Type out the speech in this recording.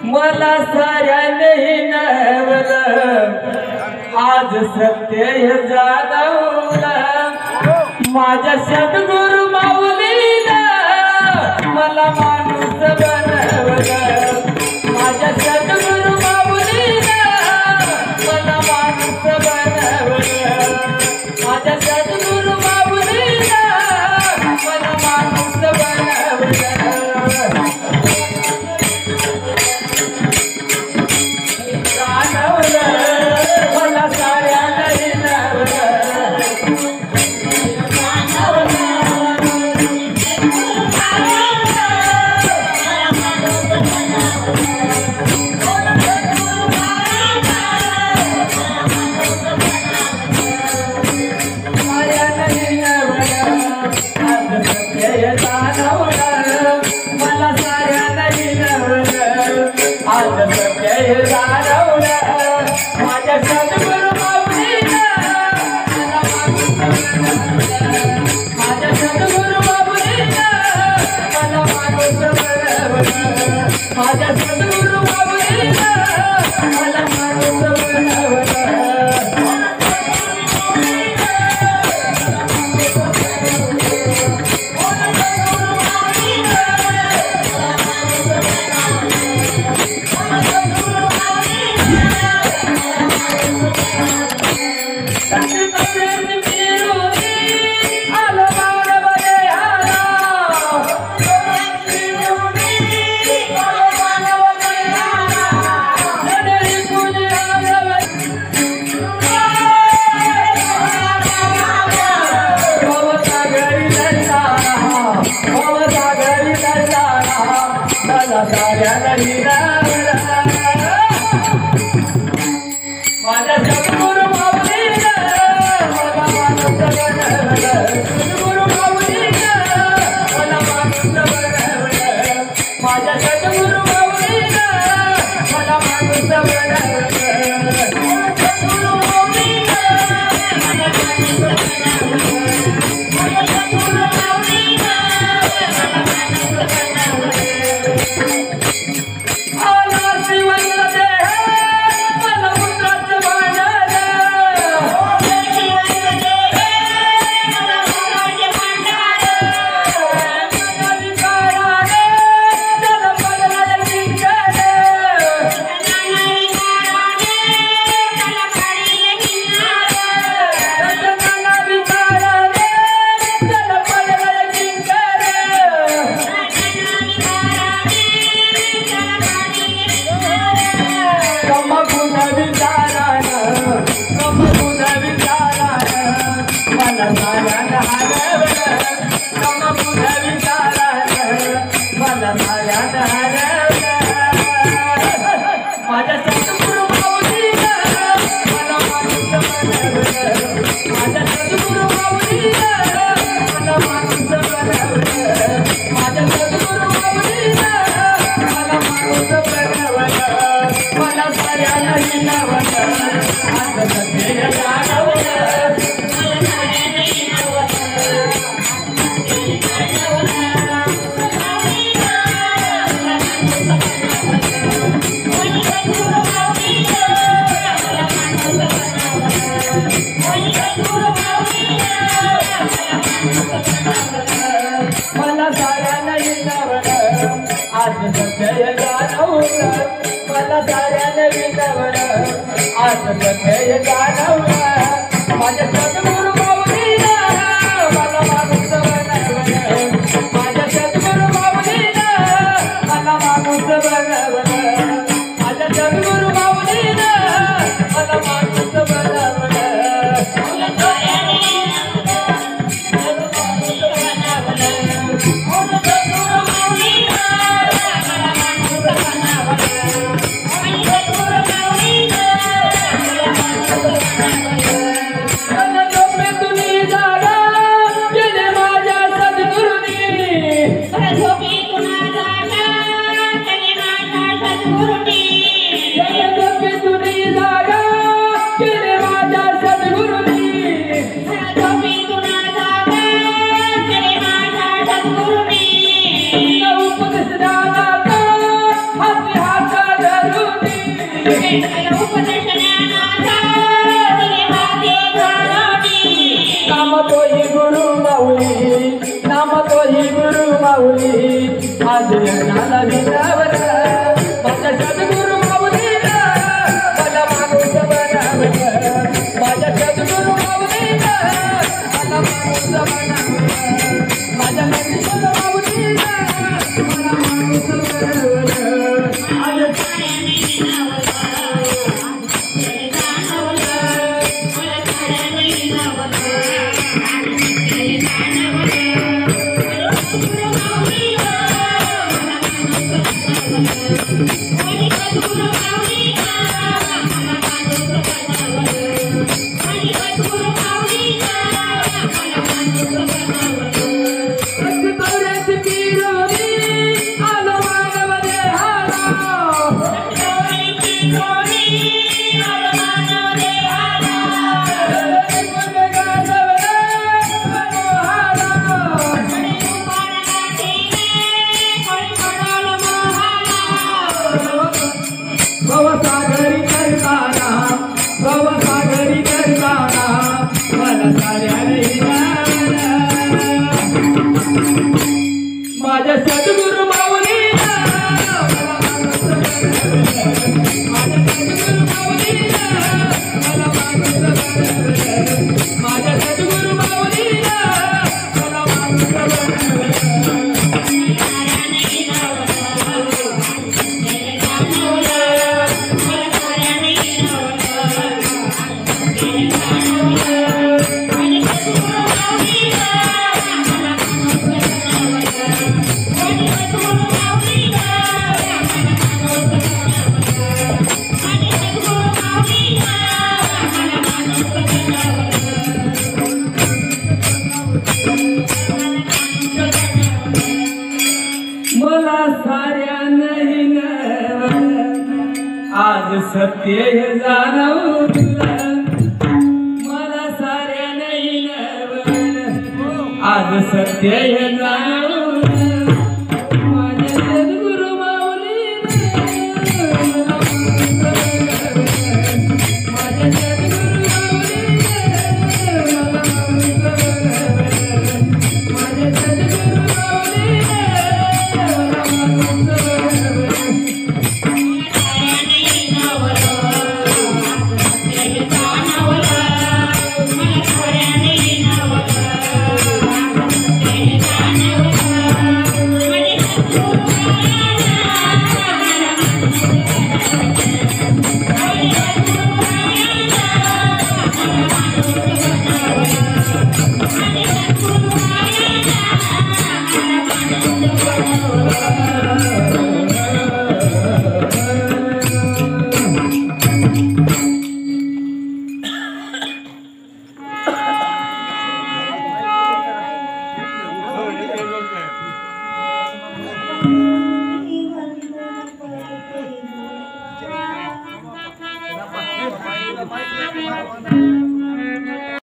मला साऱ्याने नवलं आज सत्य जाणवलं माझ्या सद्गुरु माऊलीला मला माणूस बनवलं माझ्या सद्गुरु माऊलीला मला माणूस बनवलं माझ्या सद्गुरु माऊलीला मला माणूस बनवलं मला साऱ्याने माझ्या सद्गुरु माऊलीला माझ्या सद्गुरु माऊलीला मला माणूस बनवलं माझ्या सद्गुरु माऊलीला मला माणूस बनवलं माझ्या सद्गुरु माऊलीला मला माणूस बनवलं सद्गुरु माऊलीला मला माणूस बनवलं माझ्या सद्गुरु माऊलीला मला माणूस बनवलं सद्गुरु माऊलीला मला माणूस बनवलं माझ्या सद्गुरु माऊलीला मला माणूस बनवलं माझ्या सद्गुरु माऊलीला मला माणूस बनवलं माझ्या सद्गुरु माऊलीला मला माणूस बनवलं माझ्या सद्गुरु माऊलीला मला माणूस बनवलं मला साऱ्याने नवलं आज सत्य जाणवलं मला साऱ्याने नवलं आज सत्य जाणवलं मला साऱ्याने नवलं आज सत्य जाणवलं माझ्या सद्गुरु माऊलीला मला माणूस बनवलं माझ्या सद्गुरु माऊलीला मला माणूस बनवलं माझ्या सद्गुरु माऊलीला मला माणूस बनवलं झोपेतून जागा त्याने माझा सद्गुरु नाम तोही गुरु माऊली, नाम तोही गुरु माऊली, आज ज्ञानाला विनावर माझ्या सद्गुरु माऊलीला मला माणूस बनावलं, माझ्या सद्गुरु माऊलीला मला माणूस बनावलं, माझ्या सद्गुरु माऊलीला मला माणूस बनावलं. भवसागरी करताना, भवसागरी करताना मला साऱ्याने माझ्या सद्गुरु माऊलीला मला माणूस बनवलं, माझ्या सद्गुरु माऊलीला मला माणूस बनवलं, माझ्या सद्गुरु माऊलीला मला माणूस बनवलं. मला साऱ्या नाही आज सत्य हे जाणवलं, मला साऱ्या नाही आज सत्य हे जाणवलं, माझ्या सद्गुरु माऊलीला मला माणूस बनवलं, माझ्या सद्गुरु माऊलीला मला माणूस बनवलं, माझ्या सद्गुरु माऊलीला Thank you.